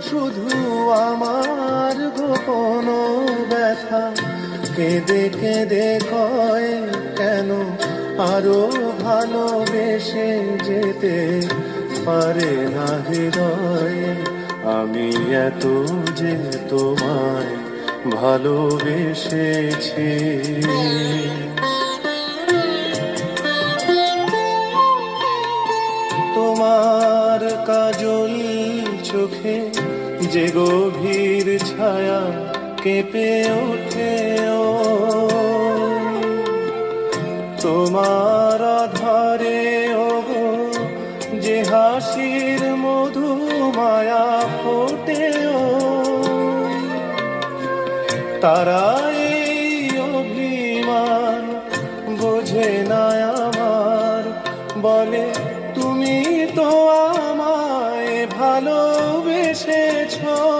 শুধু আমার গোপন ব্যথা কেঁদে কেঁদে কয় কেন আরো ভালোবেসে যেতে পারে না হৃদয়। আমি এত যে তোমায় ভালোবেসেছি। তোমার কাজল চোখে যে গভীর ছায়া কেঁপে ওঠে ও, তোমার আধারে ও যে হাসির মধু মায়া ফোটে ও, তারাই অভিমান বোঝে না আমার, বলে তুমি তো আমায় ভালোবেসেছো।